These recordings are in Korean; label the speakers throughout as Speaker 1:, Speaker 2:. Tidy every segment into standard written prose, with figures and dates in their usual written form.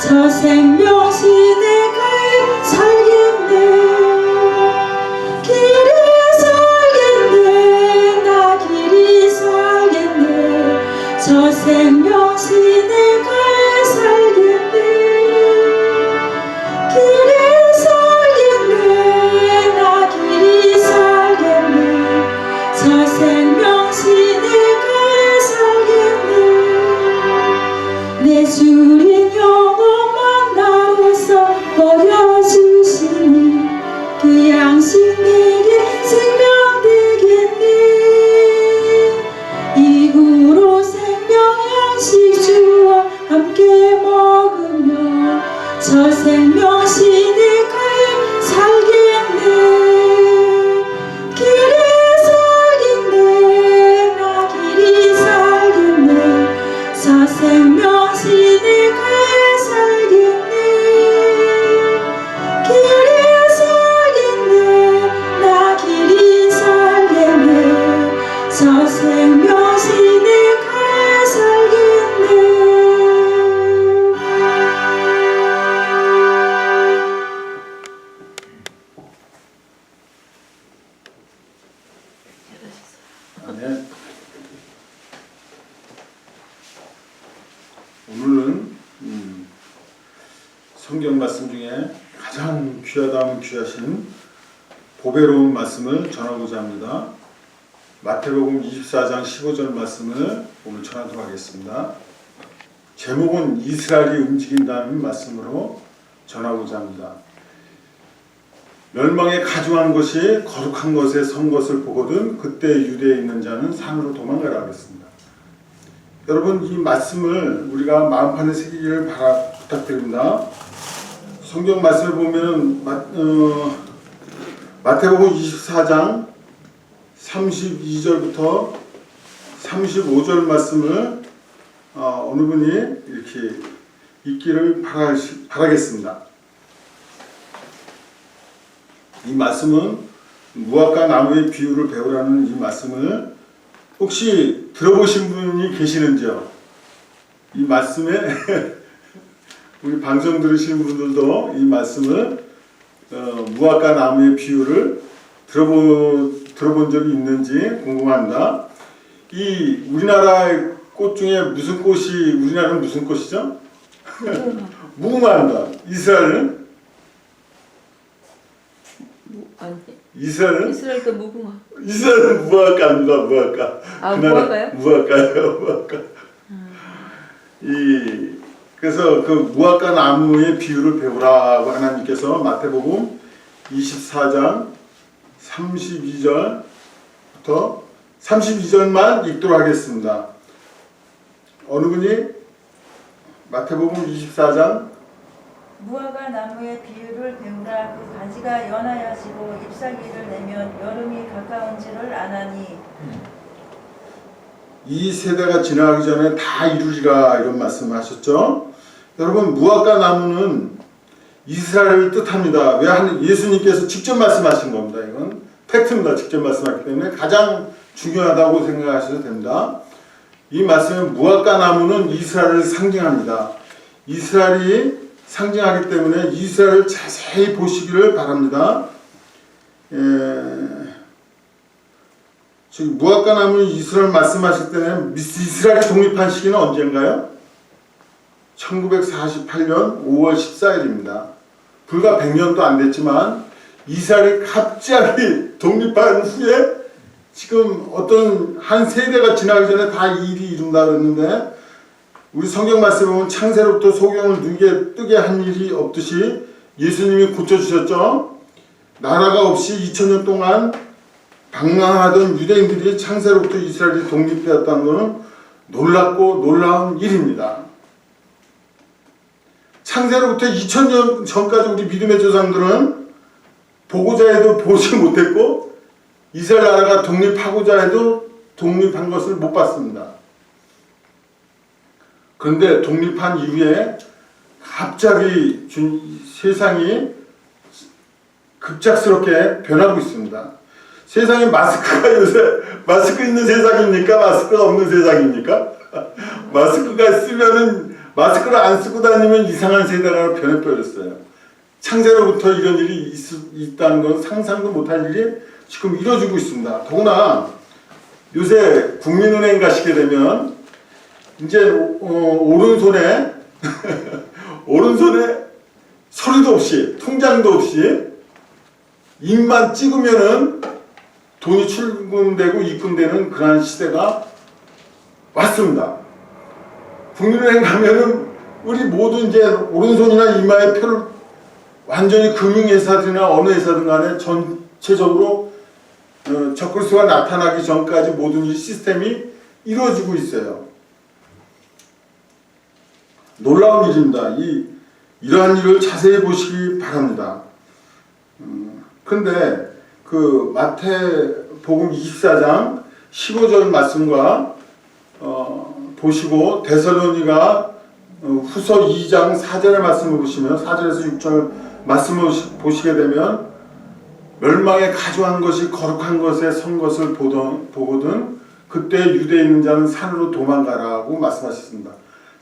Speaker 1: 저 생명신의 가에 살겠네. 길이 살겠네. 나 길이 살겠네. 저 생명신의 가에 살겠네. 길이 살겠네. 나 길이 살겠네. 저 생명신의 가에 살겠네. 내 주린 영원만 나로서 버려주시니 그 양식 내게 생명 되겠네. 이후로 생명 양식 주와 함께 먹으며 저 생명신의 가에 살겠네. 길이 살겠네. 나 길이 살겠네. 저 생명신의 가에 살겠네. 길이 살겠네. 나 길이 살겠네. 저 생명신의 가에 살겠네.
Speaker 2: 아멘. 오늘은 성경 말씀 중에 가장 귀하다면 귀하신 보배로운 말씀을 전하고자 합니다. 마태복음 24장 15절 말씀을 오늘 전하도록 하겠습니다. 제목은 이스라엘이 움직인다는 말씀으로 전하고자 합니다. 멸망에 가중한 것이 거룩한 것에 선 것을 보거든 그때 유대에 있는 자는 산으로 도망가라 하겠습니다. 여러분, 이 말씀을 우리가 마음판에 새기기를 부탁드립니다. 성경 말씀을 보면 마태복음 24장 32절부터 35절 말씀을 어느 분이 이렇게 읽기를 바라겠습니다. 이 말씀은 무화과 나무의 비유를 배우라는 이 말씀을 혹시 들어보신 분이 계시는지요? 이 말씀에 우리 방송 들으시는 분들도 이 말씀을 무화과 나무의 비유를 들어본 적이 있는지 궁금합니다. 이 우리나라의 꽃 중에 무슨 꽃이 우리나라는 무슨 꽃이죠? 무궁화입니다. 이스라엘은?
Speaker 3: 이스라엘도 무궁화.
Speaker 2: 이스라엘은 무화과입니다. 무화과.
Speaker 3: 아,
Speaker 2: 그 나라
Speaker 3: 무화과요?
Speaker 2: 무화과예요. 무화과. 그래서 그 무화과 나무의 비유를 배우라고 하나님께서 마태복음 24장 32절부터 32절만 읽도록 하겠습니다. 어느 분이 마태복음 24장
Speaker 4: 무화과 나무의 비유를 배우라. 그 가지가 연하여지고 잎사귀를 내면 여름이 가까운지를 아나니
Speaker 2: 이 세대가 지나가기 전에 다 이루리라 이런 말씀하셨죠. 여러분, 무화과 나무는 이스라엘을 뜻합니다. 왜 예수님께서 직접 말씀하신 겁니다. 이건 팩트입니다. 직접 말씀하기 때문에 가장 중요하다고 생각하셔도 됩니다. 이 말씀에 무화과 나무는 이스라엘을 상징합니다. 이스라엘이 상징하기 때문에 이스라엘을 자세히 보시기를 바랍니다. 지금 무화과 나무 이스라엘 말씀하실 때는 이스라엘이 독립한 시기는 언제인가요? 1948년 5월 14일입니다. 불과 100년도 안 됐지만 이스라엘이 갑자기 독립한 후에 지금 어떤 한 세대가 지나기 전에 다 이 일이 이룬다 그랬는데 우리 성경 말씀에 보면 창세로부터 소경을 뜨게 한 일이 없듯이 예수님이 고쳐주셨죠. 나라가 없이 2000년 동안 방랑하던 유대인들이 창세로부터 이스라엘이 독립되었다는 것은 놀랍고 놀라운 일입니다. 창세로부터 2000년 전까지 우리 믿음의 조상들은 보고자 해도 보지 못했고 이스라엘 나라가 독립하고자 해도 독립한 것을 못 봤습니다. 그런데 독립한 이후에 갑자기 세상이 급작스럽게 변하고 있습니다. 세상에 마스크가 요새 마스크 있는 세상입니까? 마스크가 없는 세상입니까? 마스크가 쓰면은 마스크를 안 쓰고 다니면 이상한 세대가 변해버렸어요. 창세로부터 이런 일이 있다는 건 상상도 못할 일이 지금 이루어지고 있습니다. 더구나 요새 국민은행 가시게 되면 이제 오른손에 오른손에 서류도 없이 통장도 없이 입만 찍으면은 돈이 출금되고 입금되는 그러한 시대가 왔습니다. 국민은행 가면은 우리 모두 이제 오른손이나 이마에 표를 완전히 금융회사들이나 어느 회사든 간에 전체적으로 적글수가 나타나기 전까지 모든 이 시스템이 이루어지고 있어요. 놀라운 일입니다. 이러한 일을 자세히 보시기 바랍니다. 그런데 그 마태복음 24장 15절 말씀과 보시고 데살로니가 후서 2장 4절의 말씀을 보시면 4절에서 6절 말씀을 보시게 되면 멸망에 가져간 것이 거룩한 것에 선 것을 보거든 그때 유대에 있는 자는 산으로 도망가라고 말씀하셨습니다.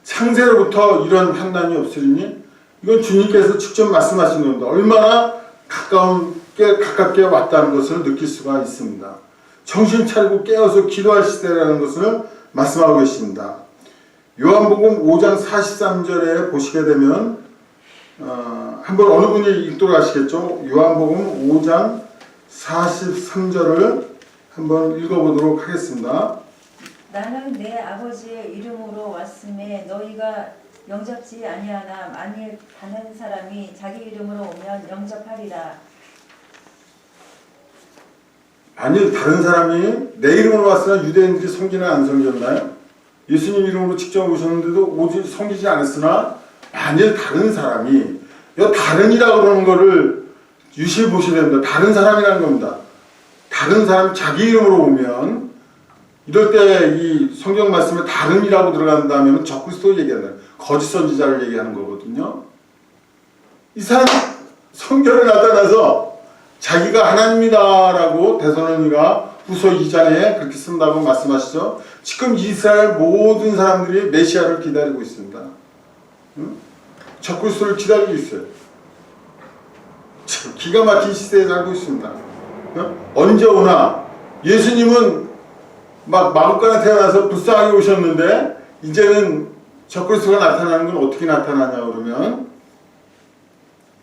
Speaker 2: 창세로부터 이런 환난이 없으리니 이건 주님께서 직접 말씀하신 겁니다. 얼마나 가깝게 왔다는 것을 느낄 수가 있습니다. 정신 차리고 깨어서 기도할 시대라는 것을 말씀하고 계십니다. 요한복음 5장 43절에 보시게 되면 한번 어느 분이 읽도록 하시겠죠? 요한복음 5장 43절을 한번 읽어보도록 하겠습니다.
Speaker 4: 나는 내 아버지의 이름으로 왔음에 너희가 영접지 아니하나 만일 다른 사람이 자기 이름으로 오면 영접하리라.
Speaker 2: 만일 다른 사람이 내 이름으로 왔으나 유대인들이 섬기나 안 섬겼나요? 예수님 이름으로 직접 오셨는데도 오직 섬기지 않았으나 만일 다른 사람이 이 다른이라고 그러는 거를 유심히 보셔야 됩니다. 다른 사람이라는 겁니다. 다른 사람 자기 이름으로 오면 이럴 때 이 성경 말씀에 다른이라고 들어간다면 적그리스도 얘기한다. 거짓 선지자를 얘기하는 거거든요. 이 사람 성경에 나타나서 자기가 하나님이다라고 데살로니가 후서 2장에 그렇게 쓴다고 말씀하시죠. 지금 이스라엘 모든 사람들이 메시아를 기다리고 있습니다. 적그리스도를 기다리고 있어요. 기가 막힌 시대에 살고 있습니다. 언제 오나 예수님은 막 마음간에 태어나서 불쌍하게 오셨는데 이제는 적그리스도가 나타나는 건 어떻게 나타나냐 그러면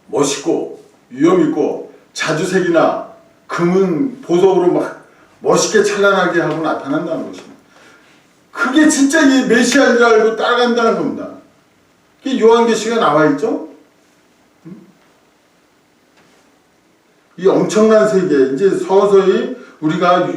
Speaker 2: 멋있고 위엄있고 자주색이나 금은 보석으로 막 멋있게 찬란하게 하고 나타난다는 것입니다. 그게 진짜 이 메시아인 줄 알고 따라간다는 겁니다. 그게 요한계시가 나와 있죠. 이 엄청난 세계 이제 서서히 우리가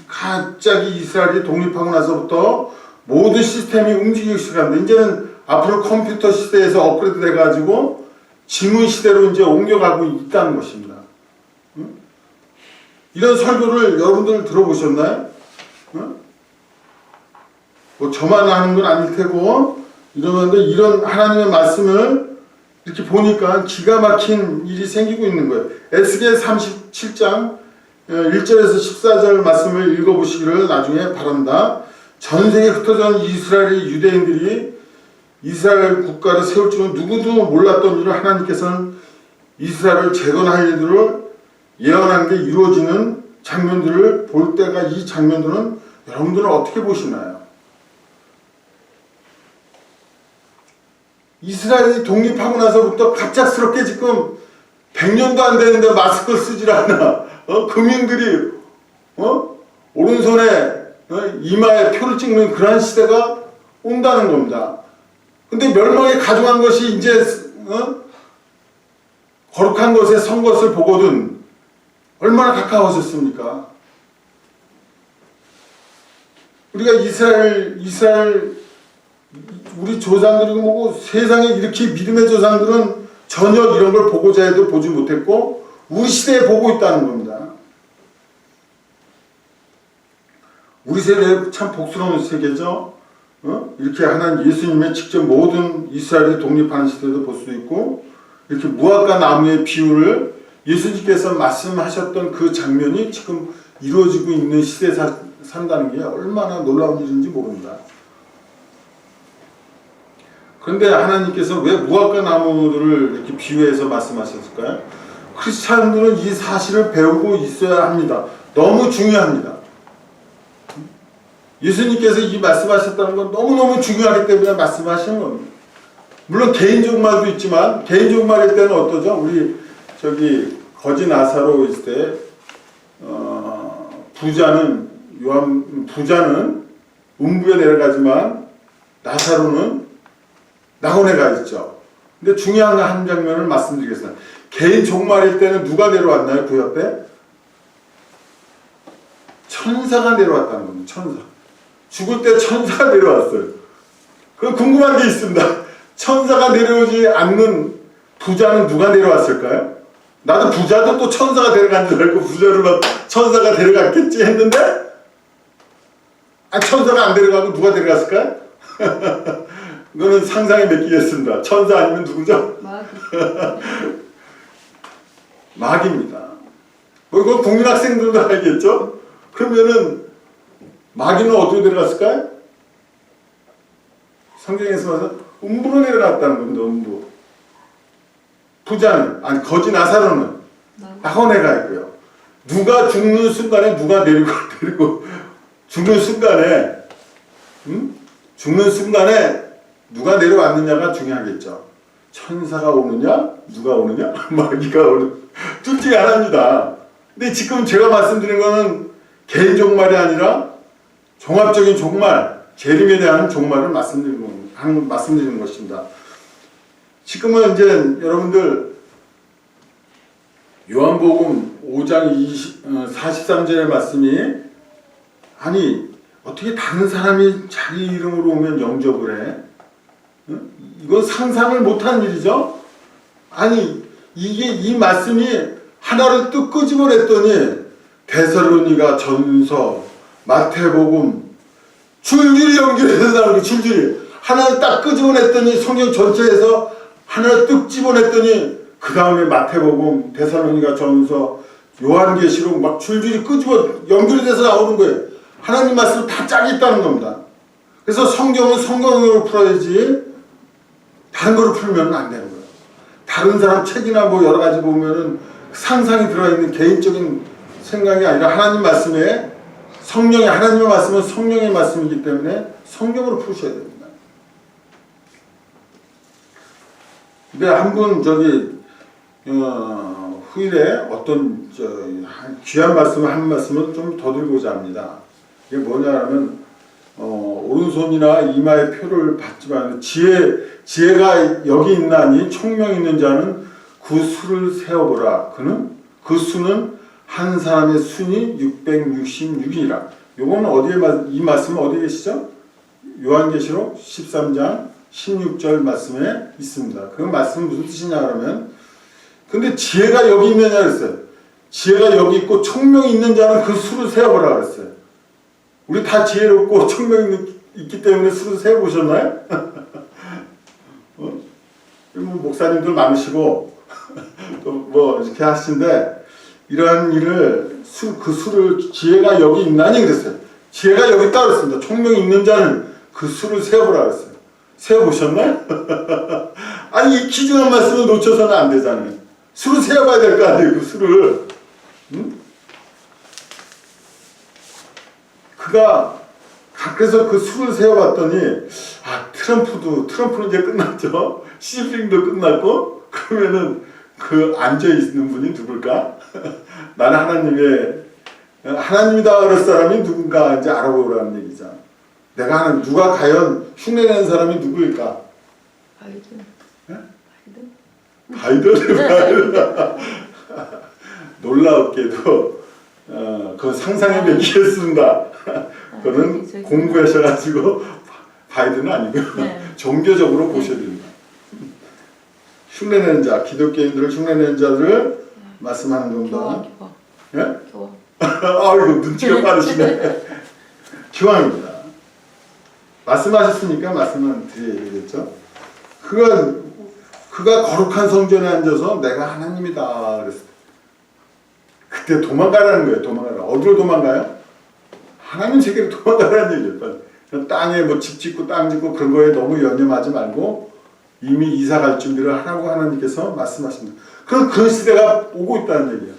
Speaker 2: 갑자기 이스라엘이 독립하고 나서부터 모든 시스템이 움직이기 시작합니다. 이제는 앞으로 컴퓨터 시대에서 업그레이드 돼가지고 지문 시대로 이제 옮겨가고 있다는 것입니다. 이런 설교를 여러분들 들어보셨나요? 뭐 저만 아는 건 아닐 테고 이런 하나님의 말씀을 이렇게 보니까 기가 막힌 일이 생기고 있는 거예요. 에스겔 37장 1절에서 14절 말씀을 읽어보시기를 나중에 바랍니다. 전 세계에 흩어져 이스라엘의 유대인들이 이스라엘 국가를 세울 줄은 누구도 몰랐던 일을 하나님께서는 이스라엘을 재건할 일들을 예언한 게 이루어지는 장면들을 볼 때가 이 장면들은 여러분들은 어떻게 보시나요? 이스라엘이 독립하고 나서부터 갑작스럽게 지금 100년도 안 되는데 마스크를 쓰질 않아. 금융들이 오른손에 이마에 표를 찍는 그러한 시대가 온다는 겁니다. 근데 멸망에 가져간 것이 이제 거룩한 것에 선 것을 보거든 얼마나 가까워졌습니까? 우리가 이스라엘 우리 조상들이고 뭐고 세상에 이렇게 믿음의 조상들은 전혀 이런 걸 보고자 해도 보지 못했고 우리 시대에 보고 있다는 겁니다. 우리 세대 참 복스러운 세계죠. 이렇게 하나님 예수님의 직접 모든 이스라엘이 독립하는 시대도 볼 수 있고 이렇게 무화과 나무의 비유를 예수님께서 말씀하셨던 그 장면이 지금 이루어지고 있는 시대에 산다는 게 얼마나 놀라운 일인지 모릅니다. 그런데 하나님께서 왜 무화과 나무를 이렇게 비유해서 말씀하셨을까요? 크리스찬들은 이 사실을 배우고 있어야 합니다. 너무 중요합니다. 예수님께서 이 말씀하셨다는 건 너무너무 중요하기 때문에 말씀하시는 겁니다. 물론 개인 종말도 있지만 개인 종말일 때는 어떠죠? 우리 저기 거지 나사로 있을 때 부자는 음부에 내려가지만 나사로는 낙원에 가 있죠. 근데 중요한 한 장면을 말씀드리겠습니다. 개인 종말일 때는 누가 내려왔나요? 그 옆에 천사가 내려왔다는 겁니다. 천사. 죽을 때 천사가 내려왔어요. 그 궁금한 게 있습니다. 천사가 내려오지 않는 부자는 누가 내려왔을까요? 나도 부자도 또 천사가 데려간 줄 알고 부자를 막 천사가 데려갔겠지 했는데 천사가 안 데려가고 누가 데려갔을까요? 이거는 상상에 맡기겠습니다. 천사 아니면 누구죠? 마귀입니다. 뭐 이거 국민학생들도 알겠죠? 그러면은 마귀는 어디로 데려갔을까요? 성경에서 봐서 음부로 내려갔다는 겁니다. 음부. 부자는 거지 나사로는 낙원에 가 있고요. 누가 죽는 순간에 누가 데리고 죽는 순간에 누가 내려왔느냐가 중요하겠죠. 천사가 오느냐 누가 오느냐 마귀가 오느냐 둘 중에 하나입니다. 근데 지금 제가 말씀드린 거는 개인 종말이 아니라 종합적인 종말, 재림에 대한 종말을 말씀드리는 것입니다. 지금은 이제 여러분들 요한복음 5장 43절의 말씀이 아니 어떻게 다른 사람이 자기 이름으로 오면 영접을 해? 이건 상상을 못한 일이죠. 아니 이 말씀이 하나를 뚝 끄집어냈더니 데살로니가 전서, 마태복음 줄줄이 연결해서 나오는 줄줄이 하나를 딱 끄집어냈더니 성경 전체에서 하나를 뚝 집어냈더니 그 다음에 마태복음, 데살로니가 전서, 요한계시록 막 줄줄이 끄집어 연결이 돼서 나오는 거예요. 하나님 말씀 다 짝이 있다는 겁니다. 그래서 성경은 성경으로 풀어야지 다른 거로 풀면 안 되는 거예요. 다른 사람 책이나 뭐 여러 가지 보면은 상상이 들어있는 개인적인 생각이 아니라 하나님 말씀에 성령의 하나님의 말씀은 성령의 말씀이기 때문에 성경으로 푸셔야 됩니다. 근데 한 분 후일에 어떤 귀한 말씀을 한 말씀을 좀 더 드리고자 합니다. 이게 뭐냐면 오른손이나 이마에 표를 받지 말고 지혜가 여기 있나니 총명 있는 자는 그 수를 세어보라. 그 수는 한 사람의 순이 666이라. 요거는 이 말씀은 어디에 계시죠? 요한계시록 13장 16절 말씀에 있습니다. 그 말씀은 무슨 뜻이냐 그러면 근데 지혜가 여기 있느냐 그랬어요. 지혜가 여기 있고 총명이 있는 자는 그 수를 세어보라 그랬어요. 우리 다 지혜롭고 총명이 있기 때문에 수를 세어보셨나요? 목사님들 많으시고 또 뭐 이렇게 하시는데 이러한 일을 그 수를 지혜가 여기 있나니 그랬어요. 지혜가 여기 있다 그랬습니다. 총명이 있는 자는 그 수를 세어보라 그랬어요. 세어보셨나요? 아니 이 귀중한 말씀을 놓쳐서는 안 되잖아요. 수를 세어봐야 될 거 아니에요. 그 수를. 그래서 그 수를 세어봤더니 트럼프는 이제 끝났죠. 시진핑도 끝났고 그러면은 그 앉아있는 분이 누굴까? 나는 하나님이다 그럴 사람이 누군가 이제 알아보라는 얘기죠. 누가 과연 흉내내는 사람이 누구일까? 바이든? 놀랍게도 그 상상에 맡기겠습니다. 그거는 공부하셔가지고 바이든은 아니고요. 네. 종교적으로 보셔야 됩니다. 흉내내는 자, 기독교인들을 흉내내는 자들을 말씀하는 겁니다. 예? 아이고 눈치가 빠르시네. 교황입니다. 말씀하셨으니까 말씀은 드려야 되겠죠. 그가 거룩한 성전에 앉아서 내가 하나님이다 그랬어요. 그때 도망가라는 거예요. 도망가라. 어디로 도망가요? 하나님 세계로 도망가라는 얘기예요. 땅에 뭐 집 짓고 땅 짓고 그런 거에 너무 연연하지 말고 이미 이사 갈 준비를 하라고 하나님께서 말씀하십니다. 그럼 그 시대가 오고 있다는 얘기예요.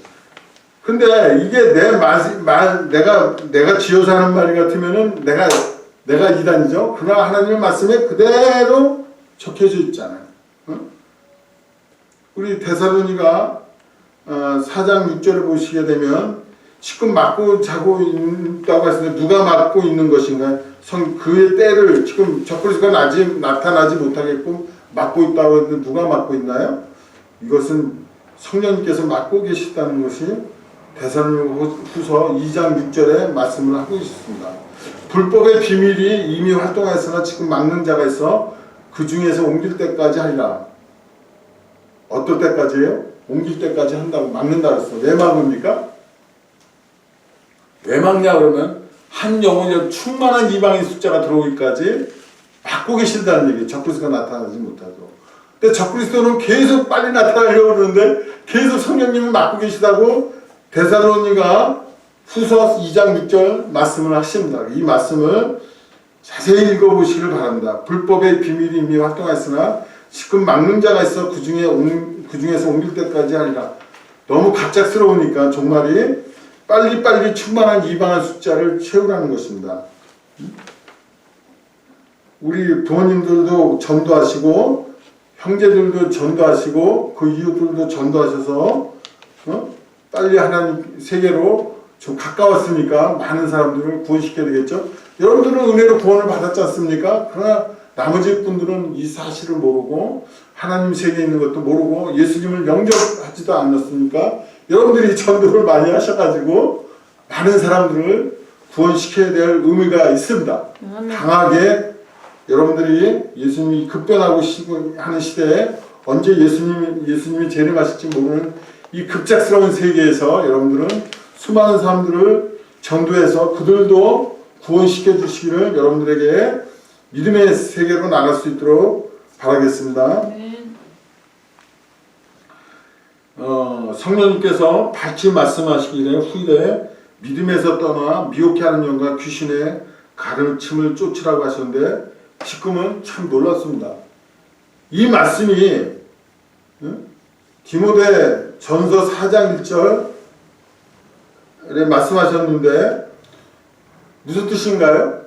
Speaker 2: 근데 이게 내가 지어서 하는 말이 같으면은 내가 이단이죠. 그러나 하나님의 말씀에 그대로 적혀져 있잖아요. 우리 데살로니가 4장 6절을 보시게 되면 지금 맞고 자고 있다고 했는데 누가 맞고 있는 것인가? 그의 때를 지금 적그리스도가 아직 나타나지 못하겠고 맞고 있다고 했는데 누가 맞고 있나요? 이것은 성령님께서 맡고 계시다는 것이 데살로니가후서 2장 6절에 말씀을 하고 있습니다. 불법의 비밀이 이미 활동하였으나 지금 막는 자가 있어 그 중에서 옮길 때까지 하리라. 어떨 때까지예요? 옮길 때까지 한다고 막는다 그랬어. 왜 막습니까? 왜 막냐 그러면 한 영혼이 충만한 이방인 숫자가 들어오기까지 막고 계신다는 얘기예요. 적그리스도가 나타나지 못하도록. 근데 적그리스도는 계속 빨리 나타나려고 그러는데 계속 성령님을 막고 계시다고 데살로니가 후서 2장 6절 말씀을 하십니다. 이 말씀을 자세히 읽어보시길 바랍니다. 불법의 비밀이 이미 활동하였으나 지금 막는 자가 있어 그 중에서 옮길 때까지 하리라. 너무 갑작스러우니까 종말이 빨리빨리 충만한 이방한 숫자를 채우라는 것입니다. 우리 부모님들도 전도하시고 형제들도 전도하시고 그 이웃들도 전도하셔서 빨리 하나님 세계로 좀 가까웠으니까 많은 사람들을 구원시켜야 되겠죠. 여러분들은 은혜로 구원을 받았지 않습니까? 그러나 나머지 분들은 이 사실을 모르고 하나님 세계에 있는 것도 모르고 예수님을 영접하지도 않았으니까 여러분들이 전도를 많이 하셔가지고 많은 사람들을 구원시켜야 될 의미가 있습니다. 강하게 여러분들이 예수님이 급변하고 하는 시대에 언제 예수님이 재림하실지 모르는 이 급작스러운 세계에서 여러분들은 수많은 사람들을 전도해서 그들도 구원시켜 주시기를 여러분들에게 믿음의 세계로 나갈 수 있도록 바라겠습니다. 성령님께서 밝히 말씀하시기를 후일에 믿음에서 떠나 미혹해 하는 영과 귀신의 가르침을 쫓으라고 하셨는데 지금은 참 놀랐습니다. 이 말씀이 디모데 전서 4장 1절에 말씀하셨는데 무슨 뜻인가요?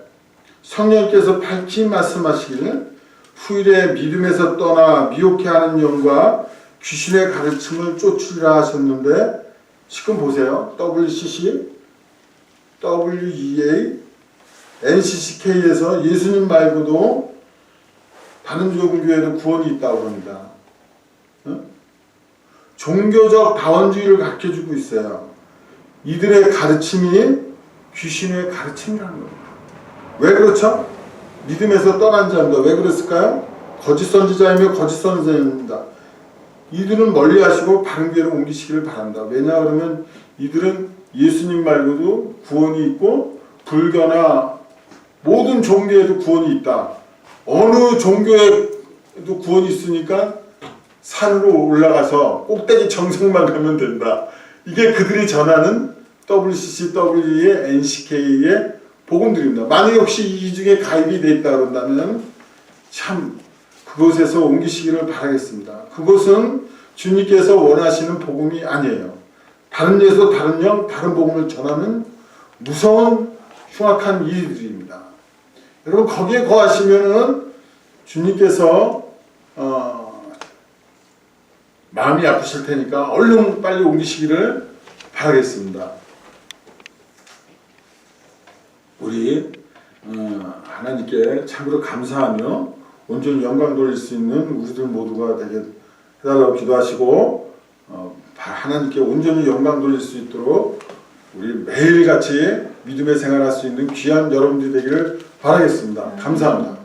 Speaker 2: 성령님께서 밝히 말씀하시기를 후일에 믿음에서 떠나 미혹해 하는 영과 귀신의 가르침을 쫓으리라 하셨는데 지금 보세요. WCC, WEA, NCCK에서 예수님 말고도 다른 종교에도 구원이 있다고 합니다. 종교적 다원주의를 가르쳐주고 있어요. 이들의 가르침이 귀신의 가르침이라는 겁니다. 왜 그렇죠? 믿음에서 떠난 자입니다. 왜 그랬을까요? 거짓 선지자이며 거짓 선생입니다. 이들은 멀리 하시고 바른 길로 옮기시기를 바란다. 왜냐 그러면 이들은 예수님 말고도 구원이 있고 불교나 모든 종교에도 구원이 있다. 어느 종교에도 구원이 있으니까 산으로 올라가서 꼭대기 정상만 가면 된다. 이게 그들이 전하는 WCC, WE의 NCK의 복음들입니다. 만약에 혹시 이 중에 가입이 돼 있다 그런다면 참 그곳에서 옮기시기를 바라겠습니다. 그곳은 주님께서 원하시는 복음이 아니에요. 다른 데서 다른 영, 다른 복음을 전하는 무서운 흉악한 일들입니다. 여러분 거기에 거하시면은 주님께서 마음이 아프실 테니까 얼른 빨리 옮기시기를 바라겠습니다. 우리 하나님께 참으로 감사하며 온전히 영광 돌릴 수 있는 우리들 모두가 되게 해달라고 기도하시고 하나님께 온전히 영광 돌릴 수 있도록 우리 매일같이 믿음의 생활할 수 있는 귀한 여러분들이 되기를 바라겠습니다. 감사합니다.